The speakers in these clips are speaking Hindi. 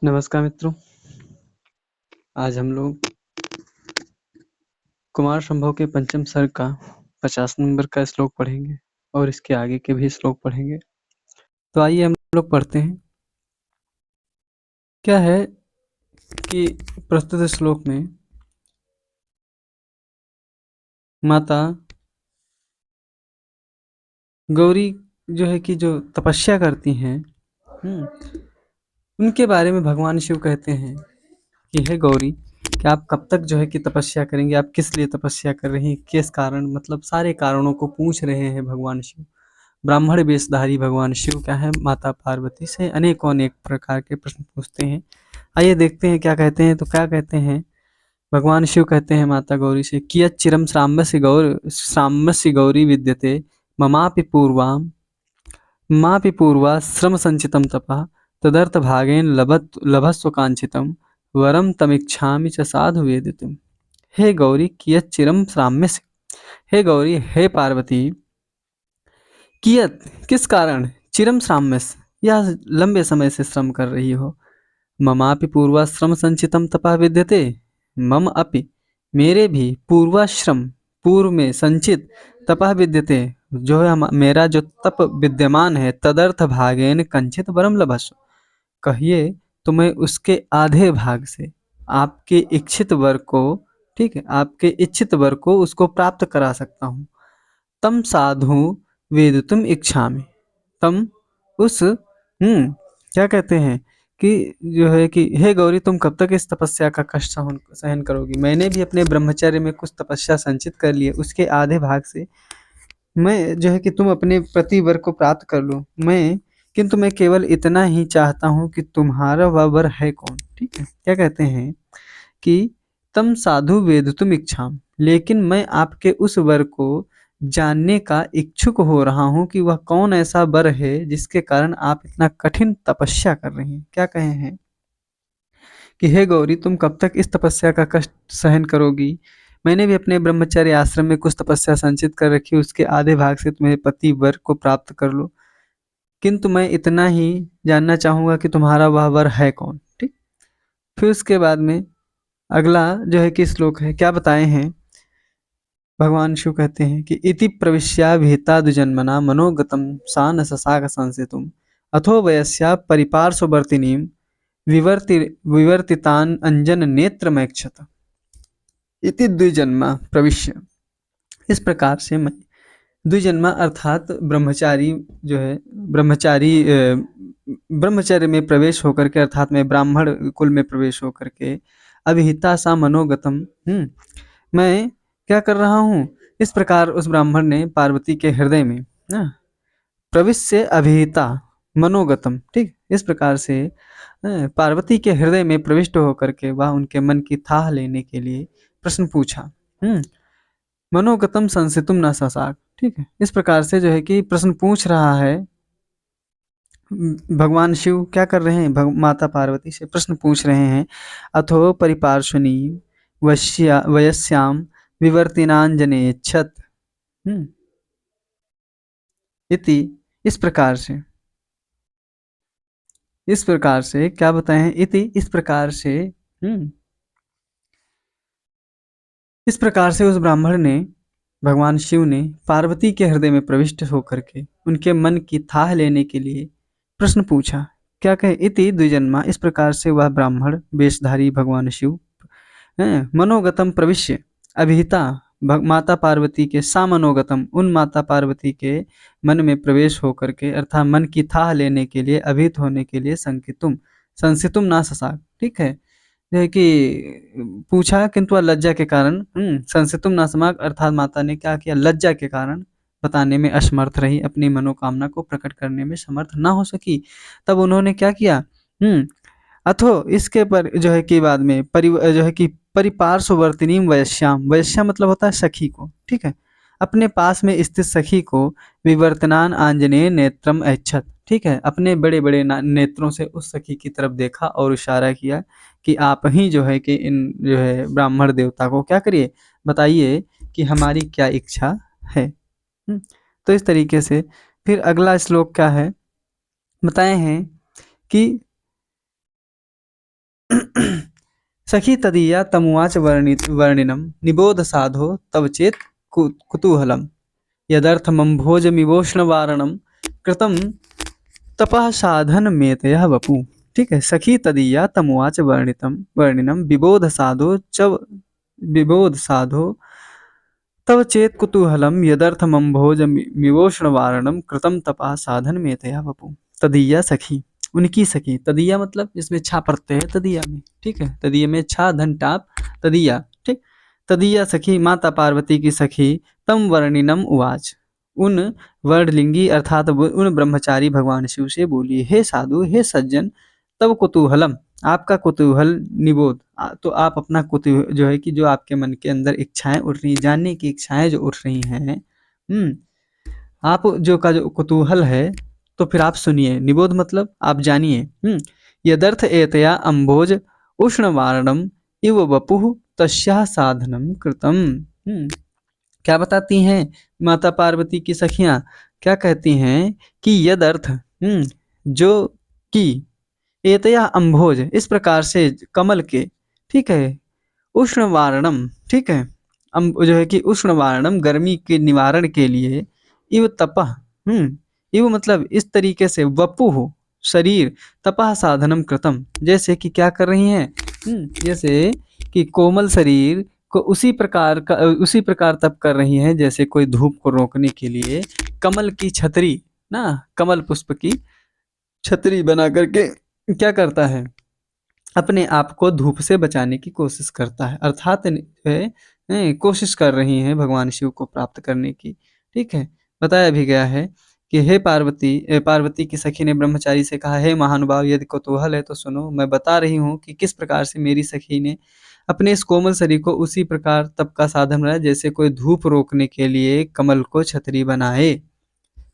नमस्कार मित्रों, आज हम लोग कुमार संभव के पंचम सर्ग का 50 नंबर का श्लोक पढ़ेंगे और इसके आगे के भी श्लोक पढ़ेंगे। तो आइए हम लोग पढ़ते हैं। क्या है कि प्रस्तुत श्लोक में माता गौरी जो तपस्या करती हैं, उनके बारे में भगवान शिव कहते हैं कि हे गौरी, कि आप कब तक कि तपस्या करेंगे, आप किस लिए तपस्या कर रही हैं, किस कारण, मतलब सारे कारणों को पूछ रहे हैं भगवान शिव। ब्राह्मण वेशधारी भगवान शिव क्या है, माता पार्वती से अनेकों अनेक प्रकार के प्रश्न पूछते हैं। आइए देखते हैं क्या कहते हैं। तो क्या कहते हैं, भगवान शिव कहते हैं माता गौरी से, कियत् चिरम श्राम्यसि गौरी विद्यते ममापि पूर्वा श्रम संचितं तपः तदर्थ भागेन लभस्व कांचितं वरम तमिच्छामि च साधु वेदितुम्। हे गौरी कियत् चिरम श्राम्यसि, हे गौरी, हे पार्वती, कियत किस कारण, चिरम श्राम्यस यह लंबे समय से श्रम कर रही हो, ममापि पूर्वाश्रम संचितम तपः विद्यते, मम अपि मेरे भी पूर्वाश्रम पूर्व में संचित तपः विद्यते, जो है मेरा जो तप विद्यमान है, तदर्थ भागेन कंचित वरम लभस्व, कहिए तो मैं उसके आधे भाग से आपके इच्छित वर को, ठीक है, आपके इच्छित वर को उसको प्राप्त करा सकता हूँ। तम साधु वेदितुम इच्छामि, तम उस क्या कहते हैं कि कि हे गौरी, तुम कब तक इस तपस्या का कष्ट सहन करोगी। मैंने भी अपने ब्रह्मचर्य में कुछ तपस्या संचित कर लिए, उसके आधे भाग से मैं कि तुम अपने पति वर को प्राप्त कर लो, किंतु मैं केवल इतना ही चाहता हूँ कि तुम्हारा वह वर है कौन। ठीक है, क्या कहते हैं कि तम साधु वेदितुम इच्छाम, लेकिन मैं आपके उस वर को जानने का इच्छुक हो रहा हूँ कि वह कौन ऐसा वर है जिसके कारण आप इतना कठिन तपस्या कर रही हैं। क्या कहे हैं कि हे गौरी, तुम कब तक इस तपस्या का कष्ट सहन करोगी। मैंने भी अपने ब्रह्मचर्य आश्रम में कुछ तपस्या संचित कर रखी, उसके आधे भाग से तुम्हें पति वर को प्राप्त कर लो, किंतु मैं इतना ही जानना चाहूंगा कि तुम्हारा वह वर है कौन। ठीक, फिर उसके बाद में अगला कि श्लोक है, क्या बताए हैं भगवान शिव कहते हैं कि इति प्रविश्या विहिता द्विजन्मना मनोगतम सा न ससाक संसितुम अथो वयस्या परिपार्श्ववर्तिनीं विवर्ति विवर्तितान अंजन नेत्रमैक्षत इति द्विजन्मा प्रविश्य। इस प्रकार से मैं द्विजन्मा अर्थात ब्रह्मचारी ब्रह्मचर्य में प्रवेश होकर के, अर्थात मैं ब्राह्मण कुल में प्रवेश होकर के, अभिहिता सा मनोगतम, मैं क्या कर रहा हूँ, इस प्रकार उस ब्राह्मण ने पार्वती के हृदय में ना प्रविश्य अभिहिता मनोगतम, ठीक, इस प्रकार से पार्वती के हृदय में प्रविष्ट होकर के वह उनके मन की थाह लेने के लिए प्रश्न पूछा। मनोगतम संसितुम न ससाक, ठीक है, इस प्रकार से कि प्रश्न पूछ रहा है। भगवान शिव क्या कर रहे हैं, माता पार्वती से प्रश्न पूछ रहे हैं। अथो परिपार्श्वनी वयस्याम विवर्तिनांजनेच्छत इति, इस प्रकार से क्या बताए हैं, इति इस प्रकार से इस प्रकार से उस ब्राह्मण ने, भगवान शिव ने पार्वती के हृदय में प्रविष्ट होकर के उनके मन की थाह लेने के लिए प्रश्न पूछा। क्या कहे, इति द्विजन्मा, इस प्रकार से वह ब्राह्मण वेशधारी भगवान शिव मनोगतम प्रविश्य अभिहिता माता पार्वती के सामनोगतम, उन माता पार्वती के मन में प्रवेश होकर के, अर्थात मन की थाह लेने के लिए, अभिहित होने के लिए, संसितुम ना ससाक, ठीक है, कि पूछा किंतु लज्जा के कारण, संसितुम ना समाक, अर्थात माता ने क्या किया, लज्जा के कारण बताने में असमर्थ रही, अपनी मनोकामना को प्रकट करने में समर्थ ना हो सकी। तब उन्होंने क्या किया, अथो इसके पर कि बाद में कि परिपार्श्ववर्तिनी वयस्याम, वयस्या मतलब होता है सखी को, ठीक है, अपने पास में स्थित सखी को विवर्तनान आंजनेय नेत्रम ऐच्छत, ठीक है, अपने बड़े बड़े नेत्रों से उस सखी की तरफ देखा और इशारा किया कि आप ही कि इन ब्राह्मण देवता को क्या करिए, बताइए कि हमारी क्या इच्छा है। तो इस तरीके से फिर अगला श्लोक क्या है, बताए हैं कि सखी तदीया तमुवाच वर्णिनं निबोध साधो तव चेत कुतूहलम् यदर्थमम्भोजमिवोष्णवारणं कृतं तपः साधन मेतयः वपु। ठीक है, सखी तदीया तमुवाच वर्णिनं विबोध साधो तव चेत कुतूहलम यदर्थमम्भोजमिवोष्णवारणं कृतं तपः साधन मेतया वपु। तदीया सखी, उनकी सखी। तदीया मतलब इसमें छा प्रत्यय है तदीया में। ठीक है, तदीया में छा धन टाप तदीया। ठीक, तदीया सखी माता पार्वती की सखी तम वर्णिनम उवाच, उन वर्णलिंगी अर्थात उन ब्रह्मचारी भगवान शिव से बोली, हे साधु, हे सज्जन, तब कुतूहलम, आपका कुतूहल निबोध, तो आप अपना कुतूहल जो है कि जो आपके मन के अंदर इच्छाएं उठ रही, जानने की इच्छाएं जो उठ रही हैं, आप जो कुतूहल है, तो फिर आप सुनिए। निबोध मतलब आप जानिए। यदर्थ एतया अम्भोज उष्ण वारणम इव वपुः तस्याः साधनम कृतम। क्या बताती हैं माता पार्वती की सखियां? क्या कहती हैं कि यदर्थ, जो कि एतया अम्भोज, इस प्रकार से कमल के, ठीक है, उष्ण वारणम, ठीक है, जो है कि उष्ण वारणम गर्मी के निवारण के लिए, इव तपह, इव मतलब इस तरीके से, वपुः शरीर, तपह साधनम कृतम, जैसे कि क्या कर रही हैं, जैसे कि कोमल शरीर को उसी प्रकार तप कर रही हैं जैसे कोई धूप को रोकने के लिए कमल की छतरी, ना, कमल पुष्प की छतरी बना करके क्या करता है, अपने आप को धूप से बचाने की कोशिश करता है। अर्थात कोशिश कर रही हैं भगवान शिव को प्राप्त करने की। ठीक है, बताया भी गया है कि हे पार्वती की सखी ने ब्रह्मचारी से कहा, हे महानुभाव, यदि कौतूहल है तो सुनो, मैं बता रही हूँ कि किस प्रकार से मेरी सखी ने अपने इस कोमल शरीर को उसी प्रकार तप का साधन बनाया जैसे कोई धूप रोकने के लिए कमल को छतरी बनाए।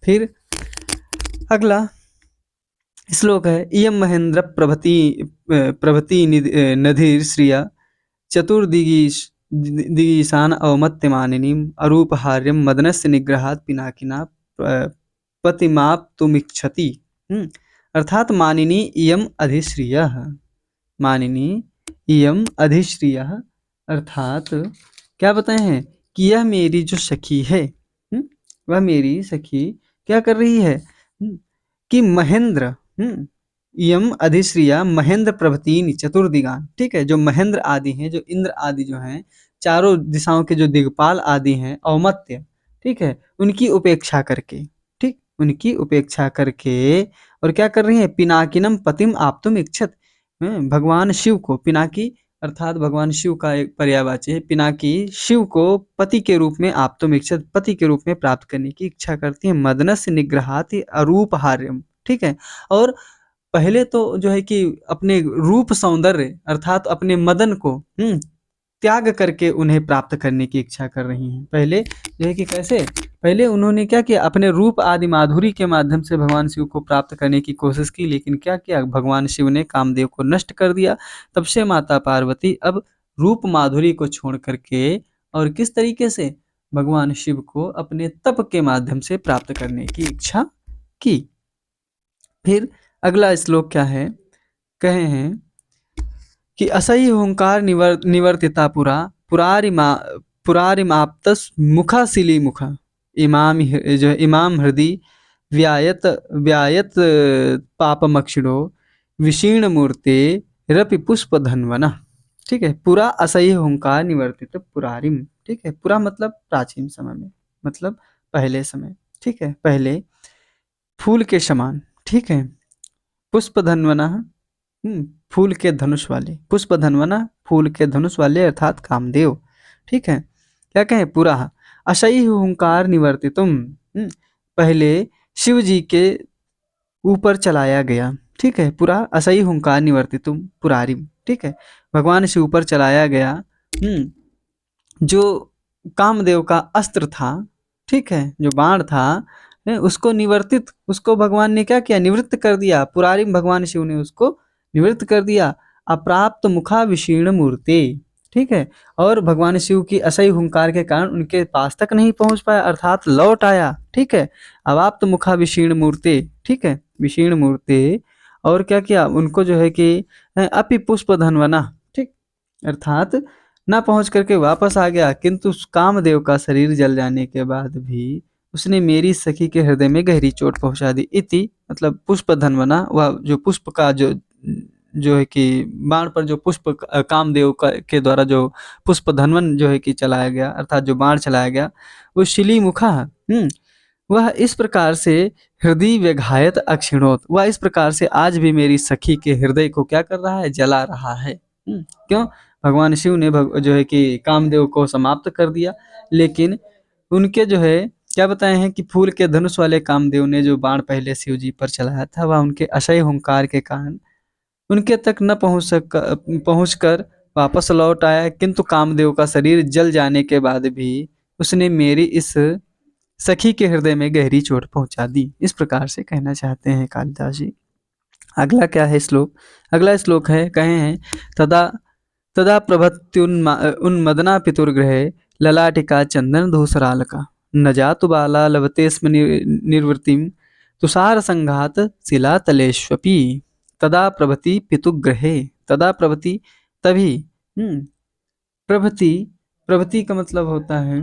फिर अगला श्लोक है, इयं महेंद्र प्रभति नधिर श्रिया चतुर्दिगीशान अवमत्यमानिनीम अरूपहार्यम मदनस्य निग्रहात् पिनाकिना पतिमाप्तुमिच्छति। अर्थात मानिनी इयम अधिश्रियः, मानिनी इयम अधिश्रियः, अर्थात क्या बताए हैं कि यह मेरी जो सखी है, वह मेरी सखी क्या कर रही है, कि महेंद्र, यम अधिश्रिया महेंद्र प्रभतीन चतुर्दिगान, ठीक है, जो महेंद्र आदि हैं, जो इंद्र आदि जो हैं, चारों दिशाओं के जो दिग्पाल आदि हैं, औमत्य, ठीक है, उनकी उपेक्षा करके, ठीक, उनकी उपेक्षा करके, और क्या कर रही है, पिनाकिनम पतिम आप्तुम इच्छत, भगवान शिव को, पिनाकी अर्थात भगवान शिव का एक पर्यायवाची है, पिनाकी शिव को पति के रूप में आप्तुम इच्छत, पति के रूप में प्राप्त करने की इच्छा करती है। मदनस्य निग्रहाति अरूपहार्यम, ठीक है, और पहले तो जो है कि अपने रूप सौंदर्य अर्थात अपने मदन को त्याग करके उन्हें प्राप्त करने की इच्छा कर रही हैं। पहले जो है कि कैसे, पहले उन्होंने क्या किया, अपने रूप आदि माधुरी के माध्यम से भगवान शिव को प्राप्त करने की कोशिश की, लेकिन क्या किया, भगवान शिव ने कामदेव को नष्ट कर दिया। तब से माता पार्वती अब रूप माधुरी को छोड़ करके और किस तरीके से भगवान शिव को अपने तप के माध्यम से प्राप्त करने की इच्छा की। फिर अगला श्लोक क्या है, कहे हैं कि असह्य हुंकार निवर्तिता पुरारिमाप्तस मुखाशिली मुख इमाम हृदि व्यायत व्यायत पापमक्षिणो विशीर्ण मूर्ते रपि पुष्प धन्वना। ठीक है, पुरा असह्य हुंकार निवर्तित पुरारिम, ठीक है, पुरा मतलब प्राचीन समय में, मतलब पहले समय, ठीक है, पहले फूल के समान, ठीक है, पुष्प धन्वना, फूल के धनुष वाले, पुष्प धनवना फूल के धनुष वाले अर्थात कामदेव। ठीक है, क्या कहें, पूरा असह्य हुंकार निवर्तितुम, पहले शिव जी के ऊपर चलाया गया, ठीक है, पूरा असह्य हुंकार निवर्तितुम पुरारिम, ठीक है, भगवान शिव ऊपर चलाया गया, जो कामदेव का अस्त्र था, ठीक है, जो बाण था, उसको निवर्तित, उसको भगवान ने क्या किया, निवृत्त कर दिया, पुरारिम भगवान शिव ने उसको निवृत्त कर दिया। अप्राप्त मुखा विशीर्ण मूर्ति, ठीक है, और भगवान शिव की असह्य हुंकार के कारण उनके पास तक नहीं पहुंच पाया, अर्थात लौट आया। ठीक है, अवाप्त मुखा विशीर्ण मूर्ति, ठीक है, विशीर्ण मूर्ति, और क्या किया, उनको जो है कि अपि पुष्प धनवना, ठीक, अर्थात ना पहुँच कर के वापस आ गया, किंतु उस कामदेव का शरीर जल जाने के बाद भी उसने मेरी सखी के हृदय में गहरी चोट पहुँचा दी। इति मतलब पुष्पधन्वना, वह जो पुष्प का जो है कि बाण पर जो पुष्प कामदेव के द्वारा जो पुष्पधन्वन जो है कि चलाया गया, अर्थात जो बाण चलाया गया, वो शिलीमुखा वह इस प्रकार से हृदय व्यघायत अक्षिणोत, वह इस प्रकार से आज भी मेरी सखी के हृदय को क्या कर रहा है, जला रहा है। क्यों? भगवान शिव ने जो है कि कामदेव को समाप्त कर दिया, लेकिन उनके जो है क्या बताए हैं कि फूल के धनुष वाले कामदेव ने जो बाण पहले शिव जी पर चलाया था, वह उनके अक्षय हुंकार के कारण उनके तक न पहुँच कर वापस लौट आया, किंतु कामदेव का शरीर जल जाने के बाद भी उसने मेरी इस सखी के हृदय में गहरी चोट पहुंचा दी। इस प्रकार से कहना चाहते हैं कालिदास जी। अगला क्या है श्लोक? अगला श्लोक है, कहे हैं तदा तदा उन्मदना पितुर्गृहे ललाटिका चंदन धूसरालका न जातु बाला लभते स्म निर्वृतिम तुषार संघात शिला तलेष्वपि। तदा प्रभति पितुगृहे, तदा प्रभति तभी, प्रभति, प्रभति का मतलब होता है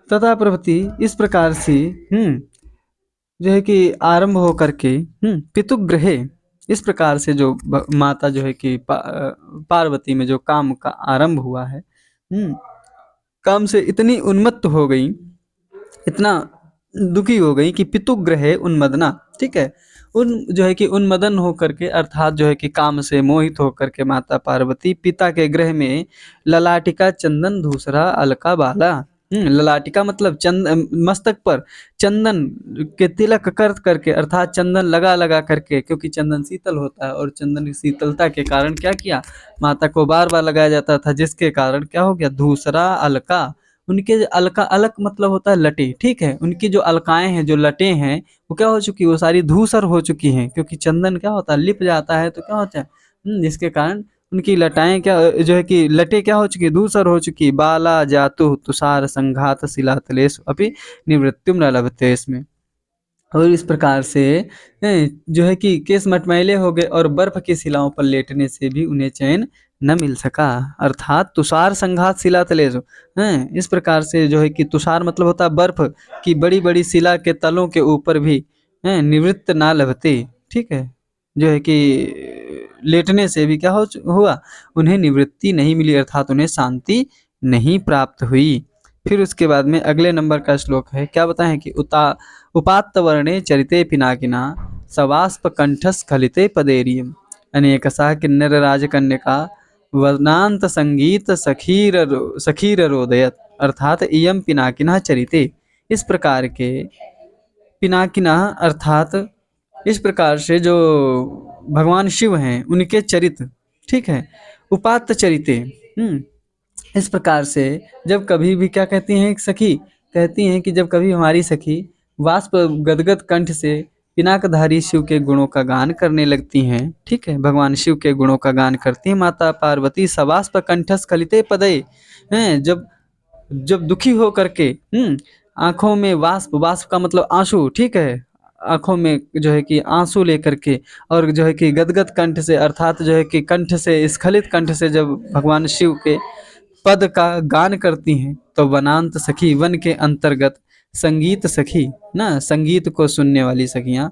तथा प्रभति, इस प्रकार से जो है कि आरंभ हो करके पितुगृहे, इस प्रकार से जो माता जो है कि पार्वती में जो काम का आरंभ हुआ है, काम से इतनी उन्मत्त हो गई, इतना दुखी हो गई कि पितुगृहे उन्मदना, ठीक है, उन जो है कि उन्मदन हो करके, अर्थात जो है कि काम से मोहित हो करके माता पार्वती पिता के गृह में ललाटिका चंदन धूसरा अलका बाला, ललाटिका मतलब मस्तक पर चंदन के तिलक कर करके, अर्थात चंदन लगा लगा करके, क्योंकि चंदन शीतल होता है और चंदन की शीतलता के कारण क्या किया, माता को बार बार लगाया जाता था, जिसके कारण क्या हो गया, धूसरा अलका, उनके अलका, अलक मतलब होता है लटे, ठीक है, उनकी जो अलकाएं हैं, जो लटे हैं, वो क्या हो चुकी है, वो सारी धूसर हो चुकी हैं, क्योंकि चंदन क्या होता है, लिप जाता है तो क्या होता है, जिसके कारण उनकी लटाएं क्या जो है कि लटे क्या हो चुकी, धूसर हो चुकी। बाला जातु तुषार संघात शिलातलेश अपि निवृत्तिम न लभते इसमें, और इस प्रकार से जो है कि केस मटमैले हो गए और बर्फ की शिलाओं पर लेटने से भी उन्हें चैन न मिल सका, अर्थात तुषार संघात शिला तले जो इस प्रकार से जो है कि तुषार मतलब होता है बर्फ की बड़ी बड़ी शिला के तलों के ऊपर भी निवृत्त ना लभते, ठीक है, जो है कि लेटने से भी क्या हुआ, उन्हें निवृत्ति नहीं मिली, अर्थात उन्हें शांति नहीं प्राप्त हुई। फिर उसके बाद में अगले नंबर का श्लोक है, क्या बताएं कि उपात्त वर्णे चरिते पिनाकिना सवास्प कंठस्खलिते पदेरियम अनेकसा किन्नर राजकन्यका वर्णांत संगीत सखीर रोदयत, अर्थात इयम पिनाकिना चरिते, इस प्रकार के पिनाकिना, अर्थात इस प्रकार से जो भगवान शिव हैं उनके चरित्र, ठीक है, उपात्त चरिते, इस प्रकार से जब कभी भी क्या कहती हैं, एक सखी कहती हैं कि जब कभी हमारी सखी वाष्प गदगद कंठ से पिनाकधारी शिव के गुणों का गान करने लगती हैं, ठीक है, भगवान शिव के गुणों का गान करती हैं माता पार्वती, सवास्प कंठस खलिते पदे हैं, जब जब दुखी हो करके आंखों में वाष्प, वाष्प का मतलब आंसू, ठीक है, आंखों में जो है कि आंसू लेकर के और जो है कि गदगद कंठ से, अर्थात जो है कि कंठ से, स्खलित कंठ से जब भगवान शिव के पद का गान करती हैं, तो वनांत सखी, वन के अंतर्गत संगीत सखी ना, संगीत को सुनने वाली सखियां,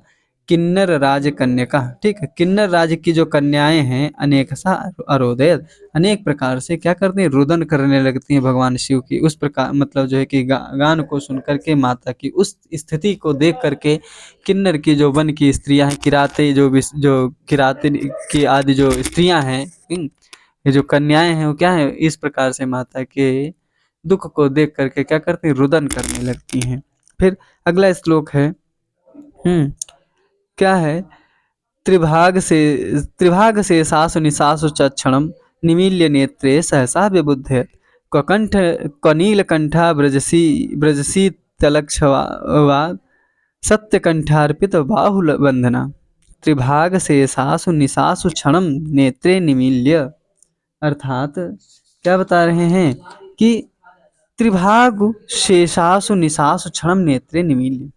किन्नर राज कन्या, ठीक है, किन्नर राज की जो कन्याएं हैं, अनेक सा अरोदय, अनेक प्रकार से क्या करती हैं, रुदन करने लगती हैं भगवान शिव की, उस प्रकार मतलब जो है कि गान को सुन करके, माता की उस स्थिति को देख करके, किन्नर की जो वन की स्त्रियां हैं, किराते जो किराते की आदि जो स्त्रियां हैं, ये जो कन्याएं हैं, वो क्या है, इस प्रकार से माता के दुख को देख करके क्या करती हैं, रुदन करने लगती हैं। फिर अगला श्लोक है, क्या है, त्रिभाग से सासु निसासु च क्षणम निमील्य नेत्रे सहसा विबुध्यत ककंठ कनीलकंठा ब्रजसी तलक्षवाद सत्यकंठार्पित बाहुल बंधना त्रिभाग से सासु निसासु क्षणम नेत्रे निमील्य, अर्थात क्या बता रहे हैं कि त्रिभाग शेषासु निशासु क्षणम नेत्रे निमील्य,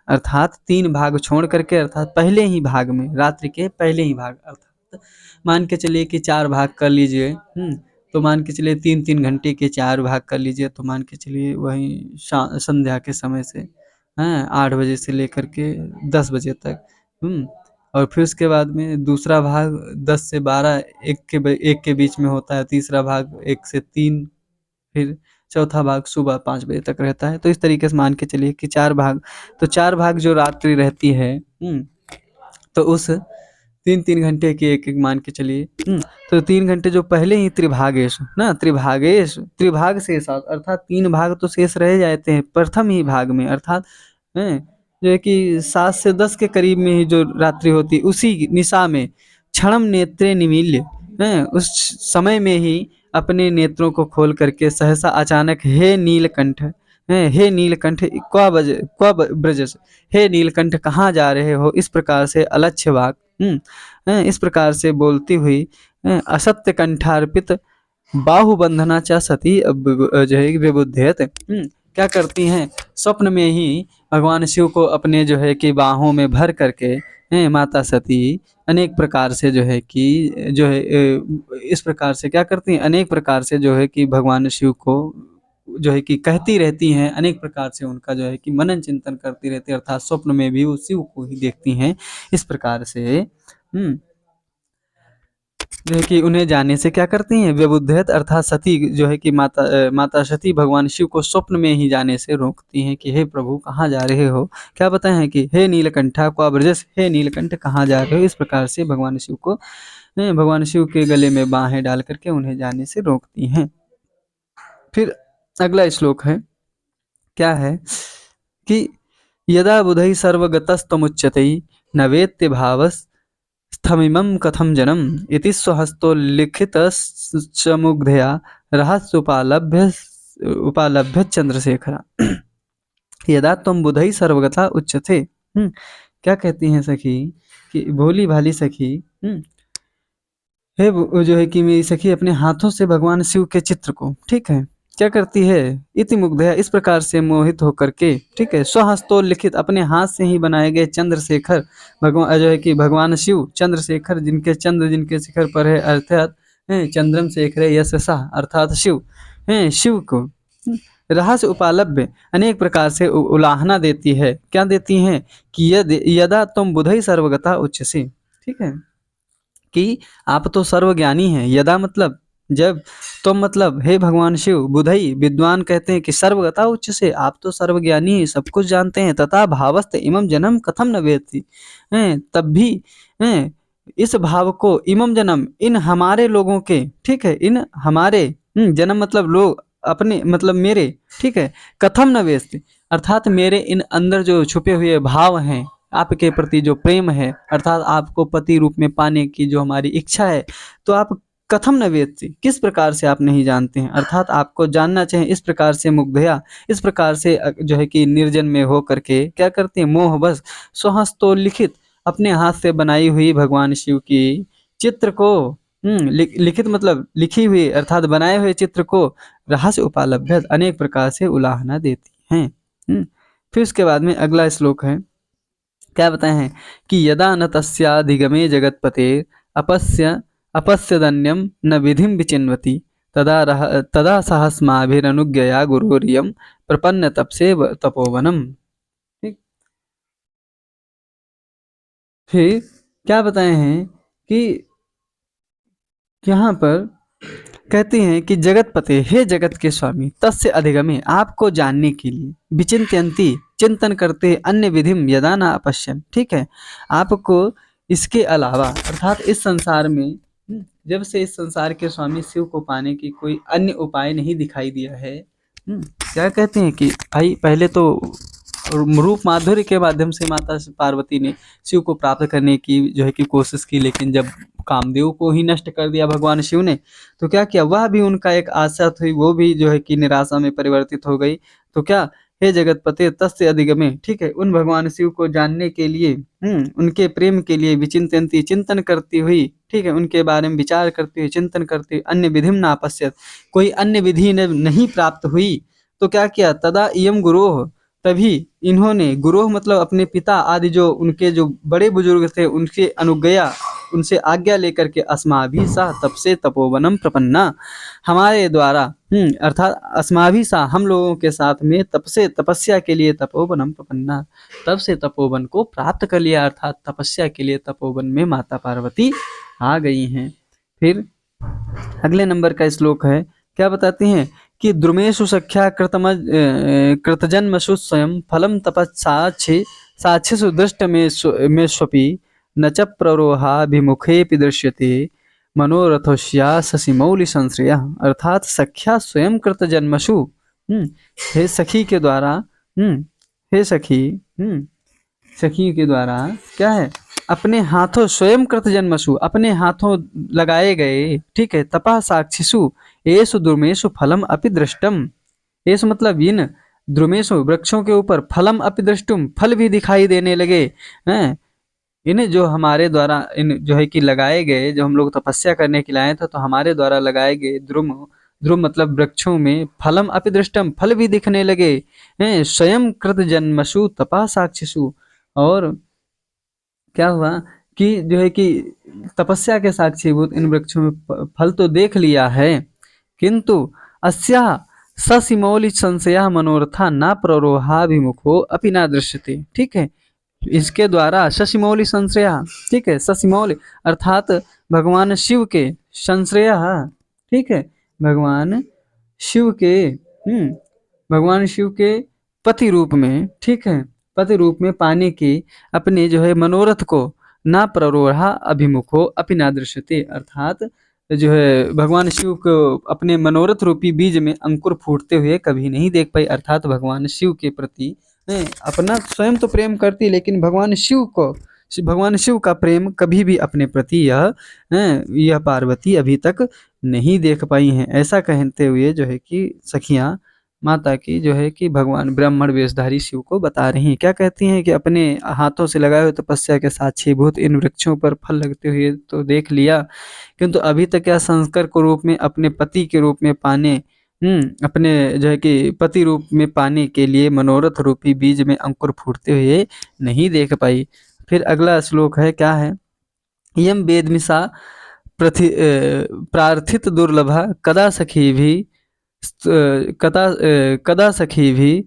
अर्थात 3 भाग छोड़ करके, अर्थात पहले ही भाग में, रात्रि के पहले ही भाग, अर्थात मान के चलिए कि 4 भाग कर लीजिए, तो मान के चलिए 3-3 घंटे के 4 भाग कर लीजिए, तो मान के चलिए वही संध्या के समय से, हैं, 8 बजे से लेकर के 10 बजे तक, और फिर उसके बाद में दूसरा भाग 10 से 12, 1 के बीच में होता है, तीसरा भाग 1 से 3, फिर चौथा भाग सुबह 5 बजे तक रहता है। तो इस तरीके से मान के चलिए कि 4 भाग, तो 4 भाग जो रात्रि रहती है, तो उस 3-3 घंटे की एक-एक मान के चलिए, तो 3 घंटे जो पहले ही त्रिभागेश ना, त्रिभाग शेषात्, अर्थात 3 भाग तो शेष रह जाते हैं प्रथम ही भाग में, अर्थात हैं, जो है कि 7 से 10 के करीब में ही जो रात्रि होती है, उसी निशा में क्षणम नेत्रे निमील्य, हैं, उस समय में ही अपने नेत्रों को खोल करके सहसा अचानक हे नीलकंठ, हैं, हे नीलकंठ क्व ब्रजस, हे नीलकंठ कहाँ जा रहे हो, इस प्रकार से अलक्ष्य वाक, इस प्रकार से बोलती हुई असत्य कंठार्पित बाहुबंधना च सती जो है विबुध्यत, क्या करती हैं, स्वप्न में ही भगवान शिव को अपने जो है कि बाहों में भर करके माता सती अनेक प्रकार से जो है कि जो है इस प्रकार से क्या करती हैं, अनेक प्रकार से जो है कि भगवान शिव को जो है कि कहती रहती हैं, अनेक प्रकार से उनका जो है कि मनन चिंतन करती रहती है, अर्थात स्वप्न में भी वो शिव को ही देखती हैं। इस प्रकार से जो है कि उन्हें जाने से क्या करती हैं, व्यबुद्धयत, अर्थात सती जो है कि माता सती भगवान शिव को स्वप्न में ही जाने से रोकती हैं कि हे प्रभु कहाँ जा रहे हो, क्या बताएं हैं कि हे नीलकंठा क्वा ब्रजस, हे नीलकंठ कहाँ जा रहे हो, इस प्रकार से भगवान शिव को भगवान शिव के गले में बाहें डाल करके उन्हें जाने से रोकती हैं। फिर अगला श्लोक है, क्या है कि यदा बुधै सर्वगतस्तमुच्यते न वेत्ति भावस स्थमिमं कथम जनम इति स्वहस्तो लिखितश्चमुग्धया उपालभ्य चंद्रशेखरा। यदा तुम बुधई सर्वगता उच्यते, क्या कहती हैं सखी कि भोली भाली सखी, हे जो है कि मेरी सखी अपने हाथों से भगवान शिव के चित्र को, ठीक है, क्या करती है, इति मुग्धया, इस प्रकार से मोहित होकर के, ठीक है, स्वहस्तो लिखित, अपने हाथ से ही बनाए गए चंद्रशेखर, भगवान जो है कि भगवान शिव चंद्रशेखर, जिनके चंद्र जिनके शिखर पर है, अर्थात चंद्रम शेखर यशसा, अर्थात शिव, शिव को रहस्य उपालभ्य अनेक प्रकार से उलाहना देती है, क्या देती हैं कि यदा तुम बुधई सर्वगता उच्चसे, ठीक है, कि आप तो सर्वज्ञानी हैं, यदा मतलब जब, तो मतलब हे भगवान शिव, बुधई विद्वान कहते हैं कि सर्वगता उच्च से, आप तो सर्वज्ञानी सब कुछ जानते हैं, तथा भावस्त इमम जन्म कथम न वेत्ति, तब भी इस भाव को इमम जन्म, इन हमारे लोगों के, ठीक है, इन हमारे जन्म मतलब लोग अपने मतलब मेरे, ठीक है, कथम न वेत्ति, अर्थात मेरे इन अंदर जो छुपे हुए भाव हैं, आपके प्रति जो प्रेम है, अर्थात आपको पति रूप में पाने की जो हमारी इच्छा है, तो आप कथम न वेत्ति, किस प्रकार से आप नहीं जानते हैं, अर्थात आपको जानना चाहिए, इस प्रकार से मुग्धया, इस प्रकार से जो है कि निर्जन में हो करके क्या करते हैं, मोह बस स्वहस्तो लिखित, अपने हाथ से बनाई हुई भगवान शिव की चित्र को, लिखित मतलब लिखी हुई, अर्थात बनाए हुए चित्र को रहस्य उपालभ्य अनेक प्रकार से उलाहना देती हैं। फिर उसके बाद में अगला श्लोक है, क्या बताए हैं कि यदा न तस्याधिगमे जगत्पते अपश्यदन्यम न विधिम विचिन्वति तदा सहस्माभिरनुज्ञया गुरुरियम प्रपन्न तपसे तपोवनम, ठीक। फिर क्या बताए हैं कि यहाँ पर कहते हैं कि जगतपते, हे जगत के स्वामी, तस्य अधिगमे, आपको जानने के लिए, विचिंत्यंती, चिंतन करते, अन्य विधिम यदा न अपश्यम, ठीक है, आपको इसके अलावा, अर्थात इस संसार में जब से इस संसार के स्वामी शिव को पाने की कोई अन्य उपाय नहीं दिखाई दिया है, क्या कहते हैं कि भाई पहले तो रूप माधुर्य के माध्यम से माता पार्वती ने शिव को प्राप्त करने की जो है कि कोशिश की, लेकिन जब कामदेव को ही नष्ट कर दिया भगवान शिव ने, तो क्या किया, वह भी उनका एक आशा थी, वो भी जो है कि निराशा में परिवर्तित हो गई। तो क्या, हे जगतपते तस्य अधिगमे, ठीक है, उन भगवान शिव को जानने के लिए, उनके प्रेम के लिए विचिंतयन्ती, चिंतन करती हुई, ठीक है, उनके बारे में विचार करती हुई, चिंतन करती हुई, अन्य विधिम नापश्यत, कोई अन्य विधि नहीं प्राप्त हुई, तो क्या किया, तदा इयम गुरोह, तभी इन्होंने, गुरोह मतलब अपने पिता आदि जो उनके जो बड़े बुजुर्ग थे, उनके अनुज्ञा, उनसे आज्ञा लेकर के अस्माभि सा तप से तपोवनम प्रपन्ना, हमारे द्वारा अर्थात अस्माभि सा हम लोगों के साथ में तप से तपस्या के लिए तपोवनम प्रपन्ना, तब से तपोवन को प्राप्त कर लिया, अर्थात तपस्या के लिए तपोवन में माता पार्वती आ गई हैं। फिर अगले नंबर का श्लोक है, क्या बताते हैं कि द्रुमेषु सख्या कृतजन्मसु स्वयं फलम तपस्साक्षि साक्षिषु में स्वपि न च प्ररोहाभिमुखेऽपि दृश्यते मनोरथोस्या शशिमौलि संश्रयः, अर्थात सख्या स्वयं कृतजन्मसु, हे सखी के द्वारा, हे सखी, सखी के द्वारा क्या है, अपने हाथों स्वयं कृत जन्मसु, अपने हाथों लगाए गए, ठीक है, तपा साक्षिसु येषु द्रुमेषु फलम अपि दृष्टम, येषु मतलब इन द्रुमेषु वृक्षों के ऊपर फलम अपि दृष्टुम, फल भी दिखाई देने लगे हैं, इन जो हमारे द्वारा इन जो है कि लगाए गए, जो हम लोग तपस्या करने के लिए आए थे तो हमारे द्वारा लगाए गए द्रुम, द्रुम मतलब वृक्षों में फलम अपि दृष्टम, फल भी दिखने लगे हैं, स्वयं कृत जन्मसु तपा साक्षिसु, और क्या हुआ कि जो है कि तपस्या के साक्षीभूत इन वृक्षों में फल तो देख लिया है, किंतु अस्या ससिमौलि संशया मनोरथा न प्ररोहाभिमुखो अपि न दृश्यते, ठीक है, इसके द्वारा शशिमौलि संश्रया, ठीक है, शशिमौलि अर्थात भगवान शिव के संश्रया, ठीक है, भगवान शिव के भगवान शिव के पति रूप में, ठीक है, पति रूप में पाने के अपने जो है मनोरथ को ना प्ररोहा अभिमुखो अपि ना दृश्यते, अर्थात जो है भगवान शिव को अपने मनोरथ रूपी बीज में अंकुर फूटते हुए कभी नहीं देख पाई, अर्थात भगवान शिव के प्रति अपना स्वयं तो प्रेम करती, लेकिन भगवान शिव का प्रेम कभी भी अपने प्रति यह पार्वती अभी तक नहीं देख पाई हैं। ऐसा कहते हुए जो है कि सखियां माता की जो है कि भगवान ब्राह्मण वेशधारी शिव को बता रही हैं, क्या कहती हैं कि अपने हाथों से लगाए हुए तपस्या के साक्षीभूत इन वृक्षों पर फल लगते हुए तो देख लिया, किंतु अभी तक क्या संस्कार को रूप में अपने पति के रूप में पाने, अपने जो है कि पति रूप में पाने के लिए मनोरथ रूपी बीज में अंकुर फूटते हुए नहीं देख पाई। फिर अगला श्लोक है, क्या है, यम वेदमिषा प्रार्थित दुर्लभा कदा सखी भी कदा सखीभिः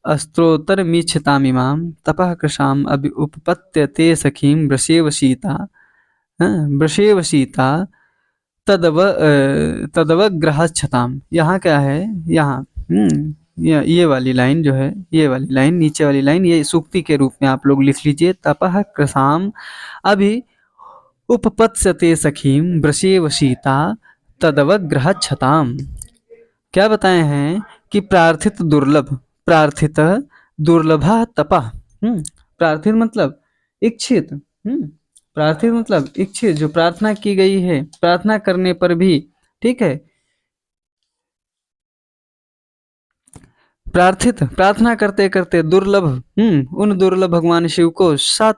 अस्त्रोत्तरमीक्षतामिमां तपः कृशाम् अभि उपपद्यते सखीं वृषेवशीता, वृषेवशीता तदवग्रहच्छताम्। यहाँ क्या है, यहाँ ये वाली लाइन जो है, ये वाली लाइन, नीचे वाली लाइन, ये सूक्ति के रूप में आप लोग लिख लीजिए, तपः कृशाम् अभि उपपत्स्यते सखीं वृषेवशीता तदवग्रहच्छताम्। क्या बताए हैं कि प्रार्थित दुर्लभा तपः, प्रार्थित मतलब इच्छित, प्रार्थित मतलब इच्छित, जो प्रार्थना की गई है, प्रार्थना करने पर भी, ठीक है, प्रार्थना करते करते दुर्लभ, उन दुर्लभ भगवान शिव को सा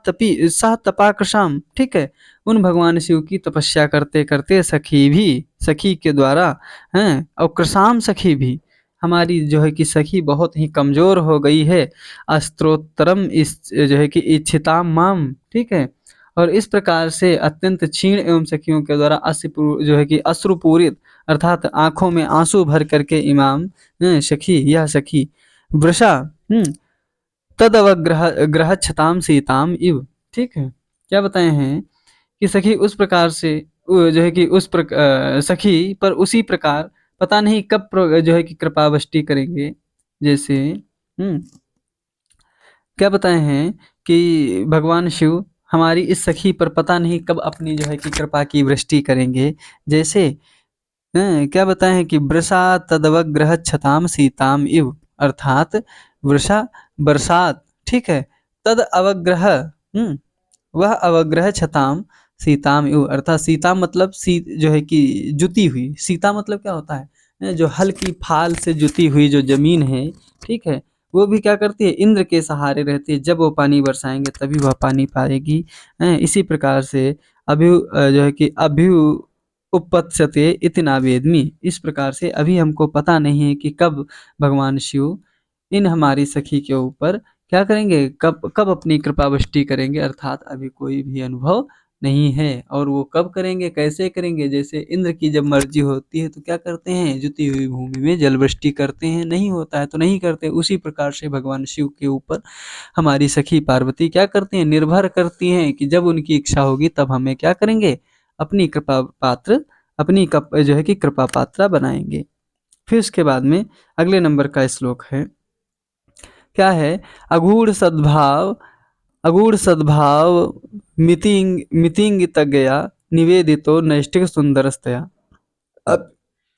तपाकृशाम, ठीक है, उन भगवान शिव की तपस्या करते करते सखी के द्वारा हैं, और कृशाम सखी भी, हमारी जो है कि सखी बहुत ही कमजोर हो गई है, अस्त्रोत्तरम इस जो है कि इच्छिताम माम, ठीक है, और इस प्रकार से अत्यंत क्षीण एवं सखियों के द्वारा जो है कि अश्रुपूरित, अर्थात आंखों में आंसू भर करके इमाम सखी, यह सखी वृषा तद अवग्रह क्षताम सीताम इव, ठीक है, क्या बताए हैं कि सखी उस प्रकार से जो है कि सखी पर उसी प्रकार पता नहीं कब जो है कि कृपावृष्टि करेंगे, जैसे क्या बताए हैं कि भगवान शिव हमारी इस सखी पर पता नहीं कब अपनी जो है कि कृपा की वृष्टि करेंगे, जैसे क्या बताए हैं कि वृषा तदवग्रह क्षताम सीताम इव, अर्थात वृषा बरसात, ठीक है, तद अवग्रह, वह अवग्रह क्षताम सीताम इव, अर्थात सीता मतलब जो है कि जुती हुई, सीता मतलब क्या होता है, जो हल्की फाल से जुती हुई जो जमीन है, ठीक है, वो भी क्या करती है, इंद्र के सहारे रहती है, जब वो पानी बरसाएंगे तभी वह पानी पाएगी। इसी प्रकार से जो है कि उपपत्स्यते इति न वेद्मि, इस प्रकार से अभी हमको पता नहीं है कि कब भगवान शिव इन हमारी सखी के ऊपर क्या करेंगे, कब कब अपनी कृपावृष्टि करेंगे, अर्थात अभी कोई भी अनुभव नहीं है। और वो कब करेंगे, कैसे करेंगे? जैसे इंद्र की जब मर्जी होती है तो क्या करते हैं, जुती हुई भूमि में जल वृष्टि करते हैं, नहीं होता है तो नहीं करते। उसी प्रकार से भगवान शिव के ऊपर हमारी सखी पार्वती क्या करती हैं, निर्भर करती हैं कि जब उनकी इच्छा होगी तब हमें क्या करेंगे, अपनी कृपा पात्र, अपनी जो है कि कृपा पात्रा बनाएंगे। फिर उसके बाद में अगले नंबर का श्लोक है, क्या है, अगूढ़ सद्भाव, अगूढ़ सद्भाव मितिंगितज्ञया निवेदितो नैष्टिक सुंदरस्तया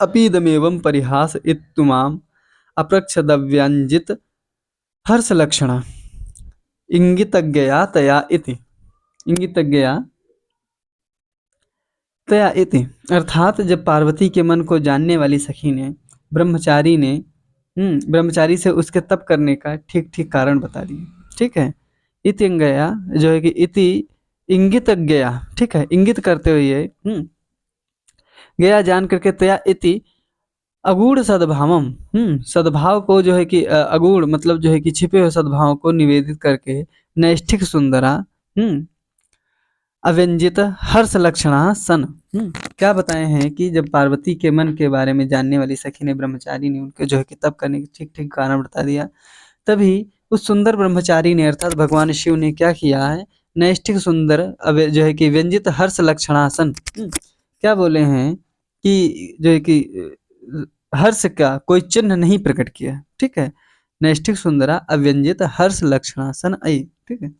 अपीदमेवं परिहास इत्तुमाम अप्रच्छदव्यंजित हर्षलक्षण इंगितज्ञया तया इति, इंगितज्ञया तया इति, अर्थात जब पार्वती के मन को जानने वाली सखी ने ब्रह्मचारी ने ब्रह्मचारी से उसके तप करने का ठीक ठीक कारण बता दिया। ठीक है, इति गया जो है कि इति इंगित गया, ठीक है, इंगित करते हुए गया जान करके, तया इति अगूढ़ सद्भावम, सद्भाव को जो है कि अगूढ़ मतलब जो है कि छिपे हुए सद्भाव को निवेदित करके नैष्ठिक सुंदरा अव्यंजित हर्ष लक्षणा सन, क्या बताए हैं कि जब पार्वती के मन के बारे में जानने वाली सखी ने ब्रह्मचारी ने उनके जो है कि तप करने के ठीक ठीक कारण बता दिया, तभी उस सुंदर ब्रह्मचारी ने अर्थात भगवान शिव ने क्या किया है, नैष्ठिक सुंदर जो है कि व्यंजित हर्ष लक्षणासन, क्या बोले हैं कि जो है कि हर्ष का कोई चिन्ह नहीं प्रकट किया। ठीक है, नैष्ठिक सुंदरा अव्यंजित हर्ष लक्षणासन आई। ठीक है,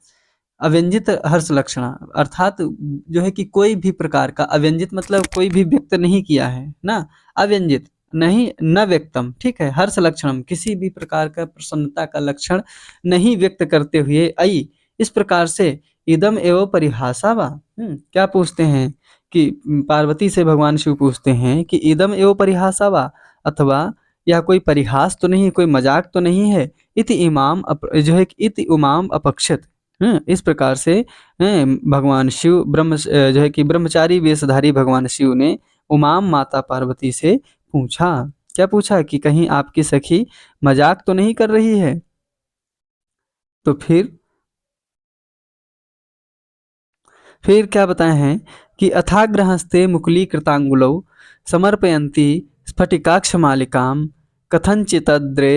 अव्यंजित हर्ष लक्षण अर्थात जो है कि कोई भी प्रकार का, अव्यंजित मतलब कोई भी व्यक्त नहीं किया है ना, अव्यंजित नहीं, न व्यक्तम, ठीक है, हर्ष लक्षणम किसी भी प्रकार का प्रसन्नता का लक्षण नहीं व्यक्त करते हुए आई, इस प्रकार से इदम एवं परिहासा वा, क्या पूछते हैं कि पार्वती से भगवान शिव पूछते हैं कि इदम एवं परिहासा वा, अथवा यह कोई परिहास तो नहीं, कोई मजाक तो नहीं है, इति इमाम जो है इति उमाम अपक्षत, इस प्रकार से भगवान शिव जो है कि ब्रह्मचारी वेशधारी भगवान शिव ने उमाम माता पार्वती से पूछा, क्या पूछा कि कहीं आपकी सखी मजाक तो नहीं कर रही है? तो फिर क्या बताए हैं कि अथाग्रहस्ते मुकुलीकृतांगुलौ समर्पयन्ती स्फटिकाक्षमालिकां कथंचितद्रे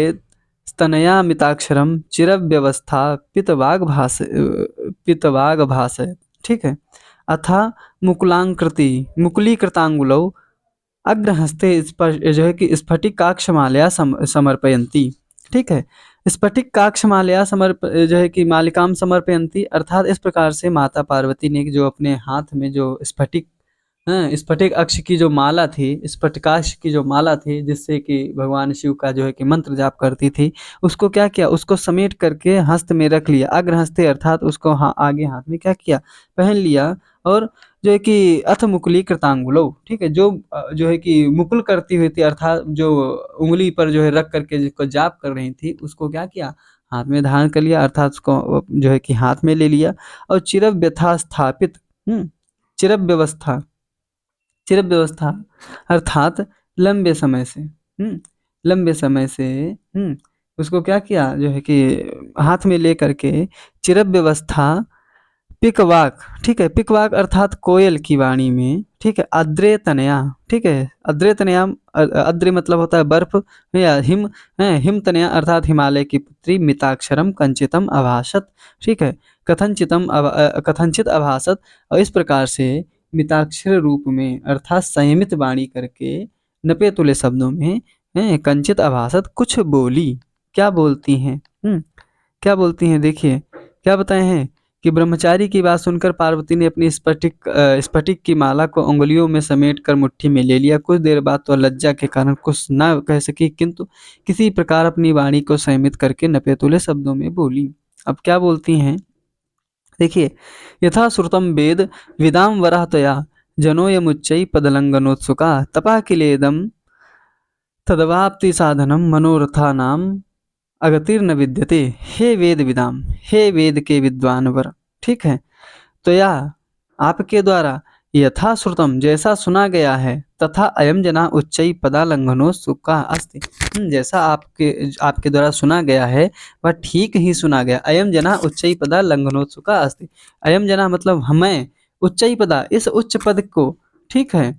स्तनयामिताक्षरम चिरव्यवस्था पितवागभास। ठीक है, अथा मुकुलांकृति मुकुलीकृतांगुलौ अग्रहस्ते जो है कि स्फटिकाक्षमालया समर्पयन्ती। ठीक है, स्फटिक काक्षमालया जो है कि मालिकाम समर्पयन्ती, अर्थात इस प्रकार से माता पार्वती ने जो अपने हाथ में जो स्फटिक, स्फटिक अक्ष की जो माला थी, स्फटिकाक्ष की जो माला थी, जिससे कि भगवान शिव का जो है कि मंत्र जाप करती थी, उसको क्या किया, उसको समेट करके हस्त में रख लिया। अग्रहस्ते अर्थात उसको आगे हाथ में क्या किया, पहन लिया। और जो है कि अथ मुकुली कृतांगुलो, ठीक है, जो है कि मुकुल करती हुई थी, अर्थात जो उंगली पर जो है रख करके जिसको जाप कर रही थी, उसको क्या किया, हाथ में धारण कर लिया, अर्थात उसको जो है कि हाथ में ले लिया। और चिरव व्यथा स्थापित, चिरव व्यवस्था, चिरव व्यवस्था अर्थात लंबे समय से, लंबे समय से, उसको क्या किया, जो है कि हाथ में ले करके चिरव व्यवस्था पिकवाक, ठीक है, पिकवाक अर्थात कोयल की वाणी में, ठीक है, अद्रे तनया, ठीक है, अद्रे तनया, अद्रे मतलब होता है बर्फ या हिम, हिम तनया अर्थात हिमालय की पुत्री मिताक्षरम कंचितम अभाषत। ठीक है, कथनचित अभाषत, और इस प्रकार से मिताक्षर रूप में अर्थात संयमित वाणी करके नपे तुले शब्दों में कंचित अभाषत कुछ बोली। क्या बोलती हैं, क्या बोलती हैं, देखिए क्या बताए हैं कि ब्रह्मचारी की बात सुनकर पार्वती ने अपनी स्फटिक की माला को उंगलियों में समेट कर मुट्ठी में ले लिया। कुछ देर बाद तो लज्जा के कारण कुछ ना कह सकी, किंतु किसी प्रकार अपनी वाणी को संयमित करके नपेतुले शब्दों में बोली। अब क्या बोलती हैं, देखिए, यथा श्रुतम वेद विदाम वराहतया जनोयमुच्चै पदलंगनोत्सुका तपा किलेदम तदवाप्ति साधनम मनोरथानाम अगतिर्न विद्यते। हे वेद विदाम, हे वेद के विद्वान वर, ठीक है, तो या आपके द्वारा यथा श्रुतम जैसा सुना गया है, तथा अयम जना उच्चई पदालंघनो सुखा अस्ति, जैसा आपके द्वारा सुना गया है वह ठीक ही सुना गया। अयम जना उच्चई पदालंघनो सुखा अस्ति, अयम जना मतलब हमें उच्चई पदा, इस उच्च पद को, ठीक है,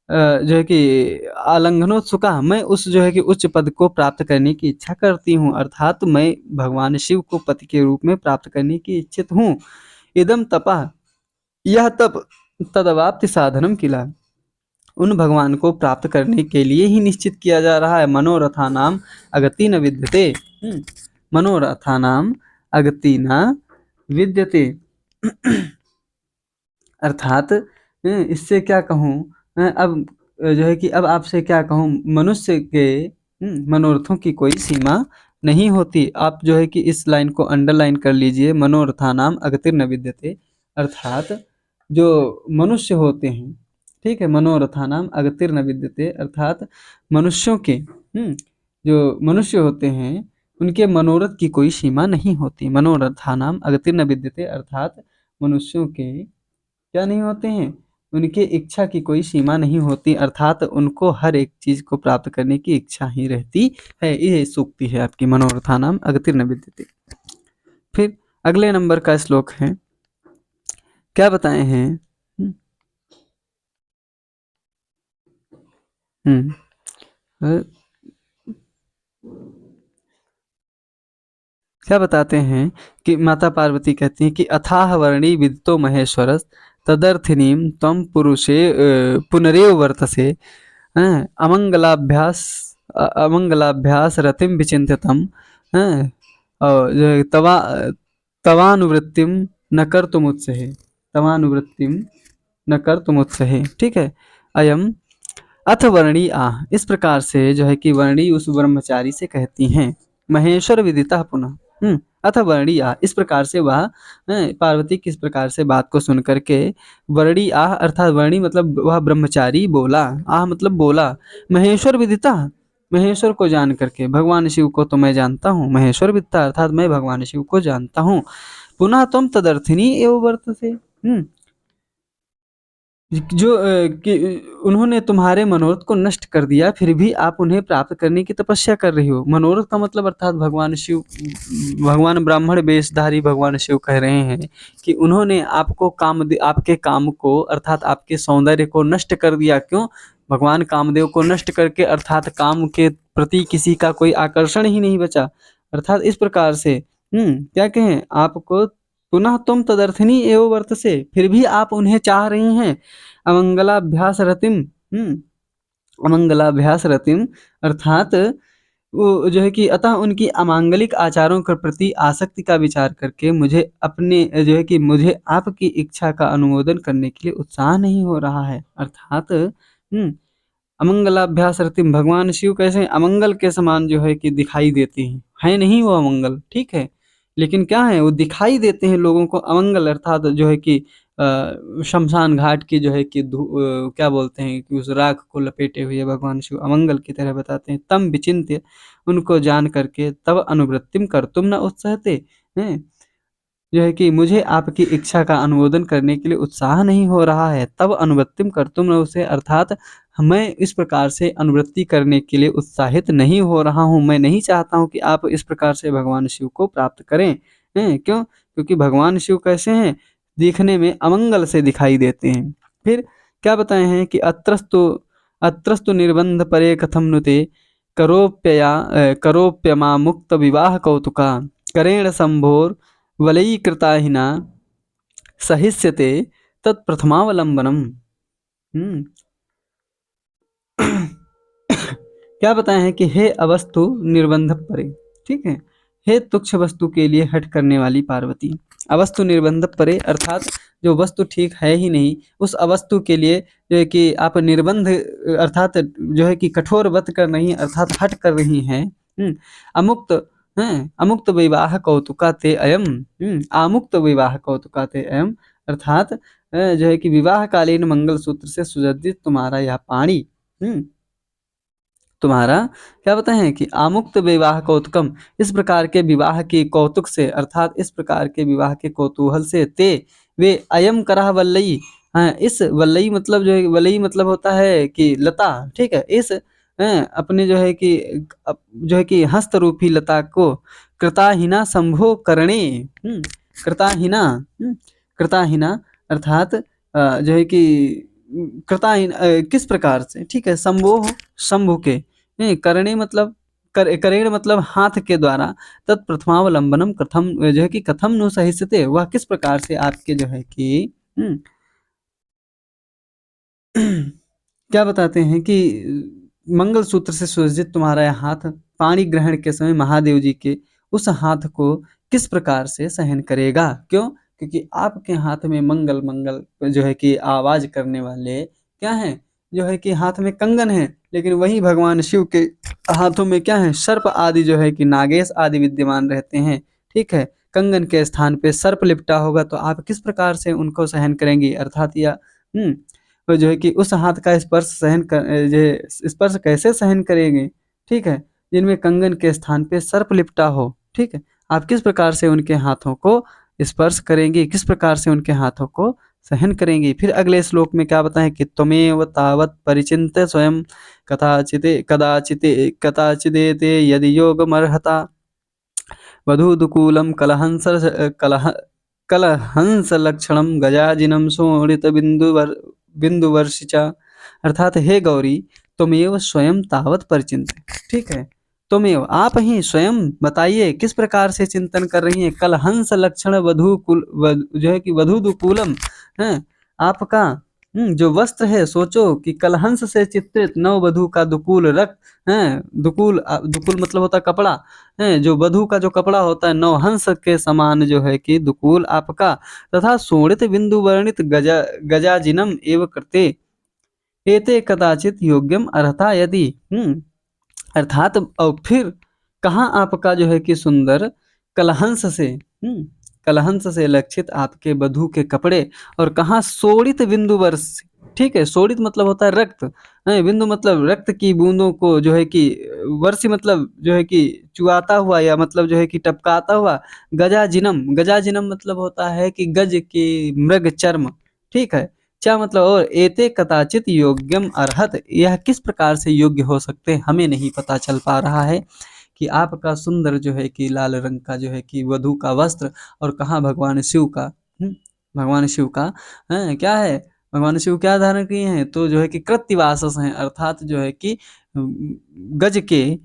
जो है कि आलंघनोत्सुका, मैं उस जो है कि उच्च पद को प्राप्त करने की इच्छा करती हूँ, अर्थात मैं भगवान शिव को पति के रूप में प्राप्त करने की इच्छित हूँ। इदम तपः, यह तप तदवाप्ति साधनम किला, उन भगवान को प्राप्त करने के लिए ही निश्चित किया जा रहा है। मनोरथा नाम अगति न विद्यते, मनोरथा नाम अगति न विद्यते, अर्थात इससे क्या कहूँ, अब जो है कि अब आपसे क्या कहूँ, मनुष्य के मनोरथों की कोई सीमा नहीं होती। आप जो है कि इस लाइन को अंडरलाइन कर लीजिए, मनोरथानाम अगतिर् न विद्यते, अर्थात जो मनुष्य होते हैं, ठीक है, मनोरथानाम अगतिर् न विद्यते, अर्थात मनुष्यों के जो मनुष्य होते हैं उनके मनोरथ की कोई सीमा नहीं होती। मनोरथानाम अगतिर् न विद्यते, अर्थात मनुष्यों के क्या नहीं होते हैं, उनके इच्छा की कोई सीमा नहीं होती, अर्थात उनको हर एक चीज को प्राप्त करने की इच्छा ही रहती है। ये सूक्ति है आपकी, मनोरथानाम अगतिर्न विद्यते। फिर अगले नंबर का श्लोक है, क्या बताए हैं, हम्म, अ, क्या बताते हैं कि माता पार्वती कहती हैं कि अथाह वर्णी विदितो महेश्वरस् तदर्थिनीम तम पुरुषे पुनरेव वर्तसे, अमंगलाभ्यास अमंगलाभ्यास रतिम विचिन्त्यतम, और जो है तवानुवृत्तिम न कर तुम उत्सहे, तवानुवृत्तिम न कर तुम उत्सहे, ठीक है। अयम अथ वर्णी आह, इस प्रकार से जो है कि वर्णी उस ब्रह्मचारी से कहती हैं, महेश्वर विदिता पुनः, अथ वर्णी आह, इस प्रकार से वह पार्वती किस प्रकार से बात को सुन करके, वर्णी आह अर्थात वर्णी मतलब वह ब्रह्मचारी बोला, आह मतलब बोला, महेश्वर विदिता, महेश्वर को जान करके, भगवान शिव को तो मैं जानता हूँ, महेश्वर विदिता अर्थात मैं भगवान शिव को जानता हूँ, पुनः तुम तदर्थिनी एवं वर्तसे, जो कि उन्होंने तुम्हारे मनोरथ को नष्ट कर दिया, फिर भी आप उन्हें प्राप्त करने की तपस्या कर रही हो। मनोरथ का मतलब अर्थात भगवान शिव, भगवान ब्राह्मण वेशधारी भगवान शिव कह रहे हैं कि उन्होंने आपको आपके काम को अर्थात आपके सौंदर्य को नष्ट कर दिया। क्यों? भगवान कामदेव को नष्ट करके अर्थात काम के प्रति किसी का कोई आकर्षण ही नहीं बचा, अर्थात इस प्रकार से क्या कहें आपको, पुनः तुम तदर्थिनी एवं वर्तसे, फिर भी आप उन्हें चाह रही हैं, अमंगलाभ्यास रतिम, अमंगलाभ्यास रतिम, अर्थात वो जो है कि अतः उनकी अमांगलिक आचारों के प्रति आसक्ति का विचार करके मुझे अपने जो है कि मुझे आपकी इच्छा का अनुमोदन करने के लिए उत्साह नहीं हो रहा है, अर्थात अमंगलाभ्यास रतिम, भगवान शिव कैसे अमंगल के समान जो है कि दिखाई देते हैं, है नहीं वो अमंगल, ठीक है, लेकिन क्या है वो दिखाई देते हैं लोगों को अमंगल, अर्थात जो है कि शमशान घाट की जो है कि क्या बोलते हैं कि उस राख को लपेटे हुए भगवान शिव अमंगल की तरह बताते हैं। तम विचिन्त्य, उनको जान करके, तब अनुवृत्तिम कर तुम न उत्साहते हैं, जो है कि मुझे आपकी इच्छा का अनुमोदन करने के लिए उत्साह नहीं हो रहा है, तब अनुवृत्तिम कर तुम न उसे, अर्थात मैं इस प्रकार से अनुवृत्ति करने के लिए उत्साहित नहीं हो रहा हूँ, मैं नहीं चाहता हूँ कि आप इस प्रकार से भगवान शिव को प्राप्त करें, क्यों? क्योंकि भगवान शिव कैसे हैं, दिखने में अमंगल से दिखाई देते हैं। फिर क्या बताए हैं कि अत्रस्तु निर्बंध परे कथम नुते करोप्यमा मुक्त विवाह कौतुका करेण संभोर वलयीकृताहिना सहिष्यते तत्प्रथमावलंबनम। हम्म क्या बताए हैं कि हे अवस्तु निर्बंध परे, ठीक है, हे तुच्छ वस्तु के लिए हट करने वाली पार्वती, अवस्तु निर्बंध परे अर्थात जो वस्तु ठीक है ही नहीं, उस अवस्तु के लिए जो है कि आप निर्बंध अर्थात जो है कि कठोर व्रत कर रही हैं, अर्थात हट कर रही हैं, अमुक्त अमुक्त विवाह कौतुका ते अयम, आमुक्त विवाह कौतुका ते अयम, अर्थात जो है कि विवाह कालीन मंगल सूत्र से सुसज्जित तुम्हारा यह पाणी, तुम्हारा क्या बताए हैं कि आमुक्त विवाह कौतुकम, इस प्रकार के विवाह के कौतुक से अर्थात इस प्रकार के विवाह के कौतूहल से ते वे अयम करह वल्लई, हाँ, इस वल्लई मतलब जो है, वल्लई मतलब होता है कि लता, ठीक है, इस अपने जो है कि जो है कि हस्त रूपी लता को कृताहिना संभो करणे, कृताहिना, कृताहिना अर्थात जो है कि किस प्रकार से, ठीक है, संभोह शंभु के, करणे मतलब करेण मतलब हाथ के द्वारा, तत्प्रथमावलंबनम कथम, जो है कि कथम नु सहिष्यते, वह किस प्रकार से आपके जो है कि हम्म, क्या बताते हैं कि मंगल सूत्र से सुसज्जित तुम्हारा यह हाथ पाणी ग्रहण के समय महादेव जी के उस हाथ को किस प्रकार से सहन करेगा, क्यों? क्योंकि आपके हाथ में मंगल मंगल जो है कि आवाज करने वाले क्या हैं, जो है कि हाथ में कंगन है, लेकिन वही भगवान शिव के हाथों में क्या है, सर्प आदि जो है कि नागेश आदि विद्यमान रहते हैं। ठीक है, कंगन के स्थान पे सर्प लिपटा होगा तो आप किस प्रकार से उनको सहन करेंगी, अर्थात या तो जो है कि उस हाथ का स्पर्श स्पर्श कैसे सहन करेंगे, ठीक है, जिनमें कंगन के स्थान पे सर्प लिपटा हो, ठीक है, आप किस प्रकार से उनके हाथों को स्पर्श करेंगी, किस प्रकार से उनके हाथों को सहन करेंगी। फिर अगले श्लोक में क्या बताएं कि त्वमेव तावत् परिचिन्त्य स्वयं कदाचिते कदाचिते कदाचिदेते यदि योगमर्हता वधूदुकूलं कलहंसलक्षणं गजाजिनं बिंदुवर्षि च। अर्थात हे गौरी, त्वमेव स्वयं तावत परिचिंत, ठीक है, त्वमेव आप ही स्वयं बताइए किस प्रकार से चिंतन कर रही हैं। कलहंस लक्षण जो है कि वधूदुकूलम है आपका, जो वस्त्र है, सोचो कि कलहंस से चित्रित नव वधु का दुकूल रक्त है। दुकूल मतलब होता है कपड़ा, है जो वधु का जो कपड़ा होता है, नवहंस के समान जो है कि दुकूल आपका, तथा शोणित बिंदु वर्णित गजाजिनम एव कृते एते कदाचित योग्यम अर्हता यदि, अर्थात और फिर कहाँ आपका जो है कि सुंदर कलहंस से, कलहंस से लक्षित आपके वधु के कपड़े, और कहाँ शोणित बिंदु वर्ष, ठीक है, शोणित मतलब होता है रक्त, बिंदु मतलब रक्त की बूंदों को जो है कि वर्षी मतलब जो है कि चुआता हुआ, या मतलब जो है कि टपकाता हुआ, गजाजिनम, गजाजिनम मतलब होता है कि गज की मृग चर्म, ठीक है, क्या मतलब, और एते कदाचित योग्यम अर्हत, यह किस प्रकार से योग्य हो सकते हैं, हमें नहीं पता चल पा रहा है कि आपका सुंदर जो है कि लाल रंग का जो है कि वधु का वस्त्र, और कहाँ भगवान शिव का, भगवान शिव का क्या है, भगवान शिव क्या धारण किए हैं, तो जो है कि कृत्तिवासस हैं, अर्थात जो है कि गज के,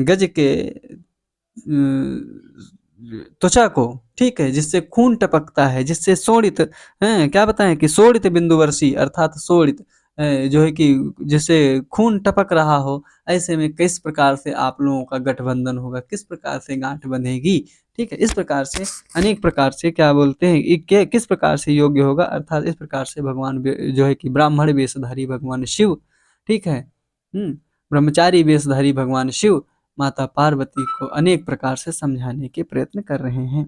गज के त्वचा को, ठीक है, जिससे खून टपकता है, जिससे शोणित है, क्या बताएं कि शोणित बिंदुवर्षी, अर्थात शोणित जो है कि जिससे खून टपक रहा हो, ऐसे में किस प्रकार से आप लोगों का गठबंधन होगा, किस प्रकार से गांठ बंधेगी, ठीक है, इस प्रकार से अनेक प्रकार से क्या बोलते हैं, किस प्रकार से योग्य होगा, अर्थात इस प्रकार से भगवान जो है कि ब्राह्मण वेशधारी भगवान शिव, ठीक है, ब्रह्मचारी वेशधारी भगवान शिव माता पार्वती को अनेक प्रकार से समझाने के प्रयत्न कर रहे हैं।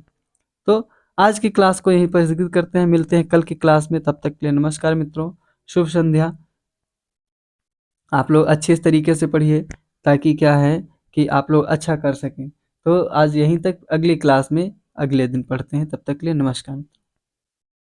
तो आज की क्लास को यहीं पर स्थगित करते हैं, मिलते हैं कल की क्लास में, तब तक के लिए नमस्कार मित्रों, शुभ संध्या। आप लोग अच्छे तरीके से पढ़िए, ताकि क्या है कि आप लोग अच्छा कर सकें। तो आज यहीं तक, अगली क्लास में अगले दिन पढ़ते हैं, तब तक के लिए नमस्कार।